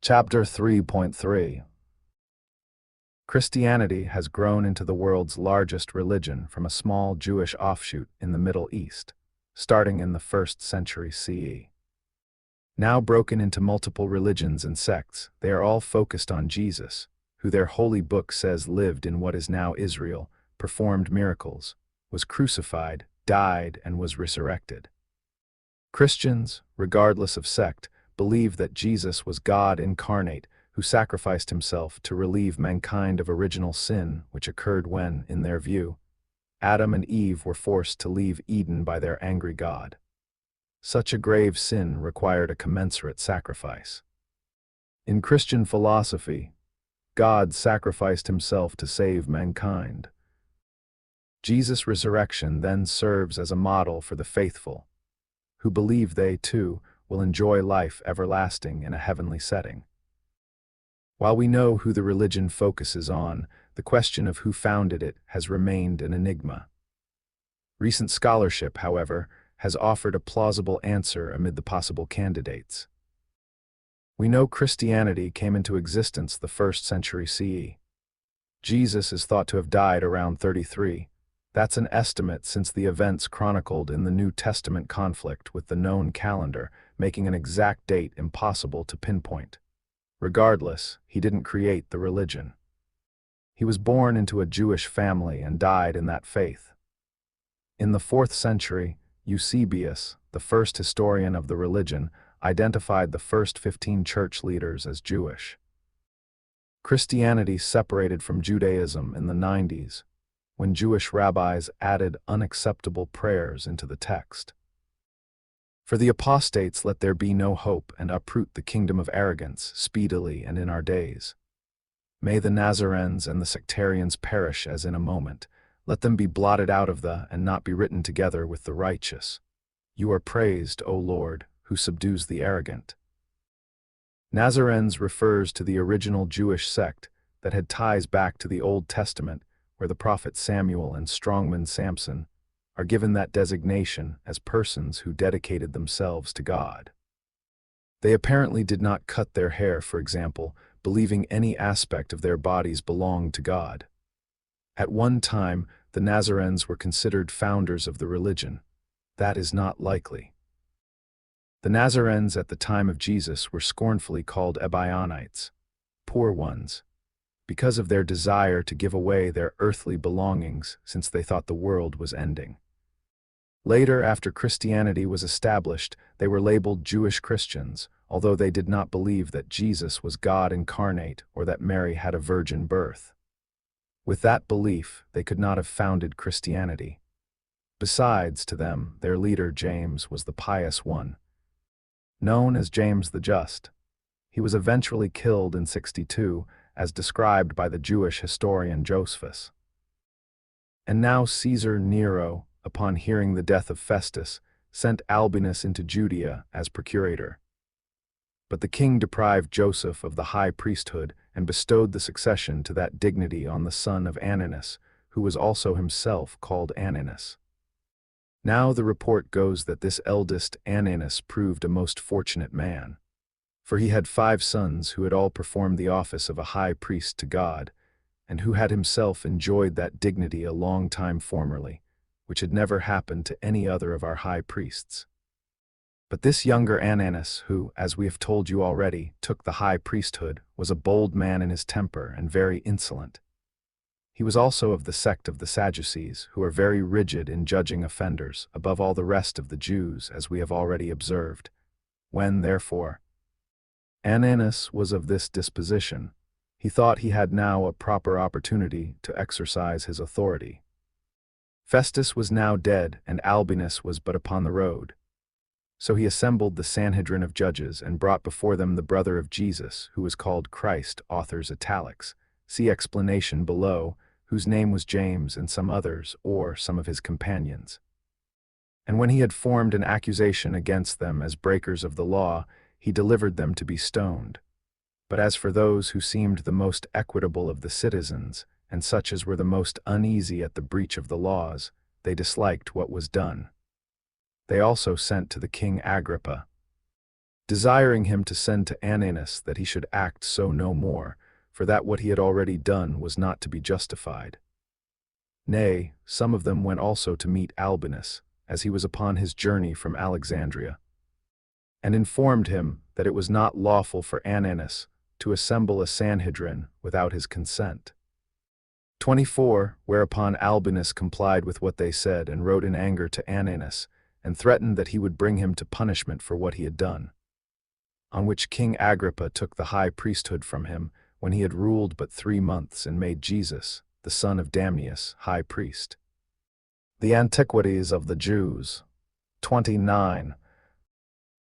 Chapter 3.3 Christianity has grown into the world's largest religion from a small Jewish offshoot in the Middle East, starting in the 1st century CE. Now broken into multiple religions and sects, they are all focused on Jesus, who their holy book says lived in what is now Israel, performed miracles, was crucified, died, and was resurrected. Christians, regardless of sect, believe that Jesus was God incarnate who sacrificed himself to relieve mankind of original sin which occurred when, in their view, Adam and Eve were forced to leave Eden by their angry God. Such a grave sin required a commensurate sacrifice. In Christian philosophy, God sacrificed himself to save mankind. Jesus' resurrection then serves as a model for the faithful, who believe they, too, will enjoy life everlasting in a heavenly setting. While we know who the religion focuses on, the question of who founded it has remained an enigma. Recent scholarship, however, has offered a plausible answer amid the possible candidates. We know Christianity came into existence the 1st century CE. Jesus is thought to have died around 33. That's an estimate since the events chronicled in the New Testament conflict with the known calendar, making an exact date impossible to pinpoint. Regardless, he didn't create the religion. He was born into a Jewish family and died in that faith. In the 4th century, Eusebius, the first historian of the religion, identified the first 15 church leaders as Jewish. Christianity separated from Judaism in the 90s, when Jewish rabbis added unacceptable prayers into the text. For the apostates let there be no hope, and uproot the kingdom of arrogance speedily and in our days. May the Nazarenes and the sectarians perish as in a moment. Let them be blotted out of the, and not be written together with the righteous. You are praised, O Lord, who subdues the arrogant. Nazarenes refers to the original Jewish sect that had ties back to the Old Testament, where the prophet Samuel and strongman Samson are given that designation as persons who dedicated themselves to God. They apparently did not cut their hair, for example, believing any aspect of their bodies belonged to God. At one time, the Nazarenes were considered founders of the religion. That is not likely. The Nazarenes at the time of Jesus were scornfully called Ebionites, poor ones, because of their desire to give away their earthly belongings since they thought the world was ending. Later, after Christianity was established, they were labeled Jewish Christians, although they did not believe that Jesus was God incarnate or that Mary had a virgin birth. With that belief, they could not have founded Christianity. Besides, to them, their leader James was the pious one. Known as James the Just, he was eventually killed in 62, as described by the Jewish historian Josephus. And now Caesar Nero, upon hearing the death of Festus, sent Albinus into Judea as procurator. But the king deprived Joseph of the high priesthood and bestowed the succession to that dignity on the son of Ananus, who was also himself called Ananus. Now the report goes that this eldest Ananus proved a most fortunate man, for he had 5 sons who had all performed the office of a high priest to God, and who had himself enjoyed that dignity a long time formerly, which had never happened to any other of our high priests. But this younger Ananus, who, as we have told you already, took the high priesthood, was a bold man in his temper and very insolent. He was also of the sect of the Sadducees, who are very rigid in judging offenders, above all the rest of the Jews, as we have already observed. When, therefore, Ananus was of this disposition, he thought he had now a proper opportunity to exercise his authority. Festus was now dead, and Albinus was but upon the road. So he assembled the Sanhedrin of judges and brought before them the brother of Jesus, who was called Christ, authors italics, see explanation below, whose name was James, and some others, or some of his companions. And when he had formed an accusation against them as breakers of the law, he delivered them to be stoned. But as for those who seemed the most equitable of the citizens, and such as were the most uneasy at the breach of the laws, they disliked what was done. They also sent to the king Agrippa, desiring him to send to Ananus that he should act so no more, for that what he had already done was not to be justified. Nay, some of them went also to meet Albinus, as he was upon his journey from Alexandria, and informed him that it was not lawful for Ananus to assemble a Sanhedrin without his consent. 24. Whereupon Albinus complied with what they said and wrote in anger to Ananus, and threatened that he would bring him to punishment for what he had done. On which King Agrippa took the high priesthood from him, when he had ruled but 3 months, and made Jesus, the son of Damnius, high priest. The Antiquities of the Jews. 29.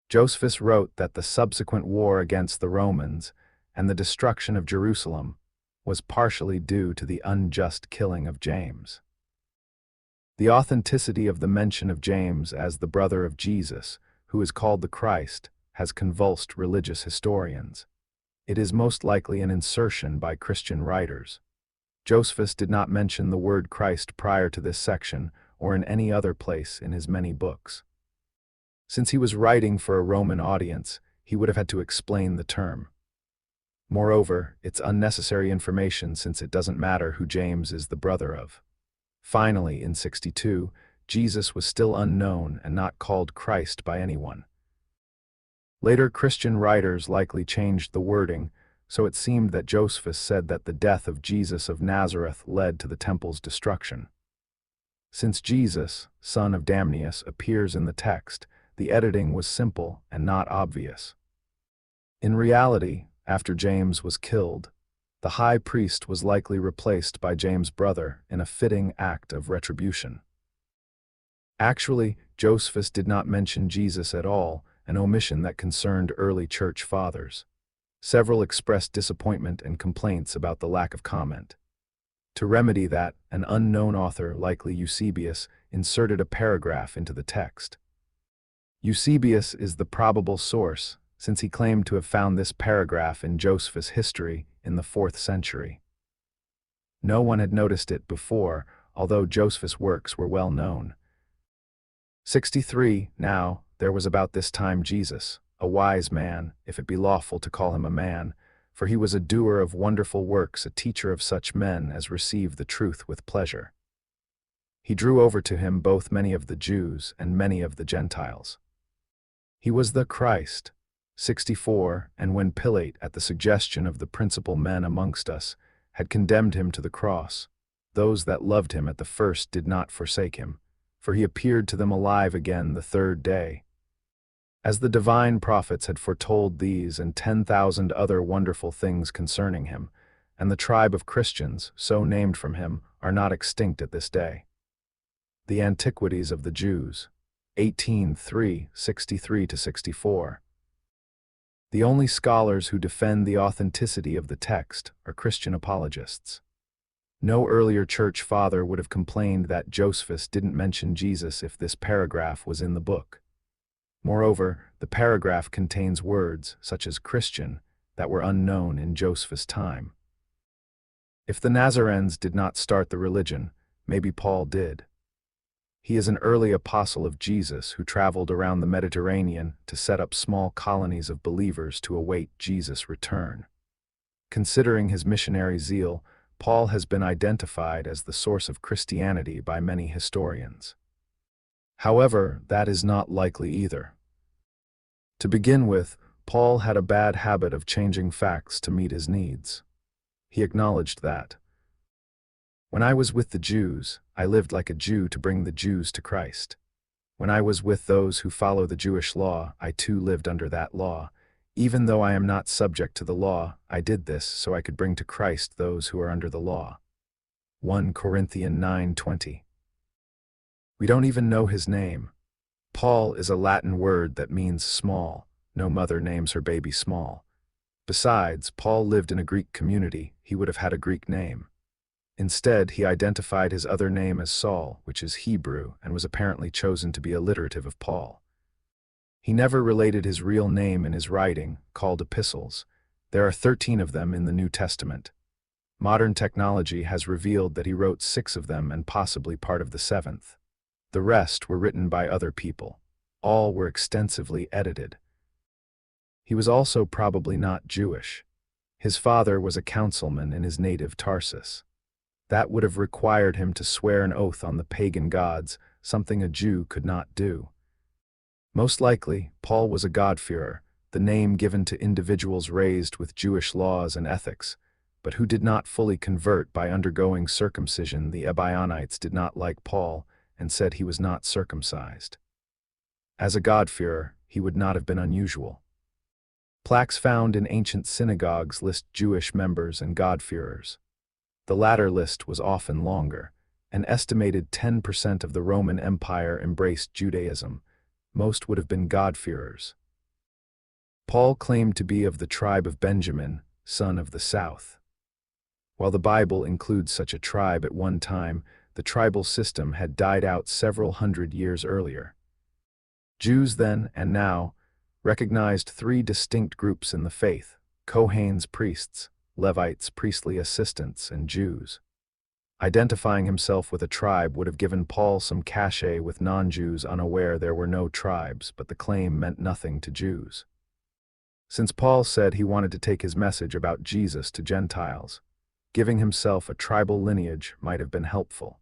Josephus wrote that the subsequent war against the Romans and the destruction of Jerusalem was partially due to the unjust killing of James. The authenticity of the mention of James as the brother of Jesus, who is called the Christ, has convulsed religious historians. It is most likely an insertion by Christian writers. Josephus did not mention the word Christ prior to this section or in any other place in his many books. Since he was writing for a Roman audience, he would have had to explain the term. Moreover, it's unnecessary information since it doesn't matter who James is the brother of. Finally, in 62, Jesus was still unknown and not called Christ by anyone. Later Christian writers likely changed the wording, so it seemed that Josephus said that the death of Jesus of Nazareth led to the temple's destruction. Since Jesus, son of Damnius, appears in the text, the editing was simple and not obvious. In reality, after James was killed, the high priest was likely replaced by James' brother in a fitting act of retribution. Actually, Josephus did not mention Jesus at all, an omission that concerned early church fathers. Several expressed disappointment and complaints about the lack of comment. To remedy that, an unknown author, likely Eusebius, inserted a paragraph into the text. Eusebius is the probable source, since he claimed to have found this paragraph in Josephus' history in the 4th century. No one had noticed it before, although Josephus' works were well known. 63. Now, there was about this time Jesus, a wise man, if it be lawful to call him a man, for he was a doer of wonderful works, a teacher of such men as receive the truth with pleasure. He drew over to him both many of the Jews and many of the Gentiles. He was the Christ. 64. And when Pilate, at the suggestion of the principal men amongst us, had condemned him to the cross, those that loved him at the first did not forsake him, for he appeared to them alive again the 3rd day. As the divine prophets had foretold these and 10,000 other wonderful things concerning him, and the tribe of Christians, so named from him, are not extinct at this day. The Antiquities of the Jews. 18:3, 63-64. The only scholars who defend the authenticity of the text are Christian apologists. No earlier church father would have complained that Josephus didn't mention Jesus if this paragraph was in the book. Moreover, the paragraph contains words, such as Christian, that were unknown in Josephus' time. If the Nazarenes did not start the religion, maybe Paul did. He is an early apostle of Jesus who traveled around the Mediterranean to set up small colonies of believers to await Jesus' return. Considering his missionary zeal, Paul has been identified as the source of Christianity by many historians. However, that is not likely either. To begin with, Paul had a bad habit of changing facts to meet his needs. He acknowledged that. When I was with the Jews, I lived like a Jew to bring the Jews to Christ. When I was with those who follow the Jewish law, I too lived under that law. Even though I am not subject to the law, I did this so I could bring to Christ those who are under the law. 1 Corinthians 9:20. We don't even know his name. Paul is a Latin word that means small. No mother names her baby small. Besides, Paul lived in a Greek community. He would have had a Greek name. Instead, he identified his other name as Saul, which is Hebrew, and was apparently chosen to be alliterative of Paul. He never related his real name in his writing, called epistles. There are 13 of them in the New Testament. Modern technology has revealed that he wrote 6 of them and possibly part of the 7th. The rest were written by other people. All were extensively edited. He was also probably not Jewish. His father was a councilman in his native Tarsus. That would have required him to swear an oath on the pagan gods, something a Jew could not do. Most likely, Paul was a God-fearer, the name given to individuals raised with Jewish laws and ethics, but who did not fully convert by undergoing circumcision. The Ebionites did not like Paul and said he was not circumcised. As a God-fearer, he would not have been unusual. Plaques found in ancient synagogues list Jewish members and God-fearers. The latter list was often longer. An estimated 10% of the Roman Empire embraced Judaism. Most would have been God-fearers. Paul claimed to be of the tribe of Benjamin, son of the South. While the Bible includes such a tribe at one time, the tribal system had died out several hundred years earlier. Jews then, and now, recognized three distinct groups in the faith: Kohanes, priests; Levites, priestly assistants; and Jews. Identifying himself with a tribe would have given Paul some cachet with non-Jews unaware there were no tribes, but the claim meant nothing to Jews. Since Paul said he wanted to take his message about Jesus to Gentiles, giving himself a tribal lineage might have been helpful.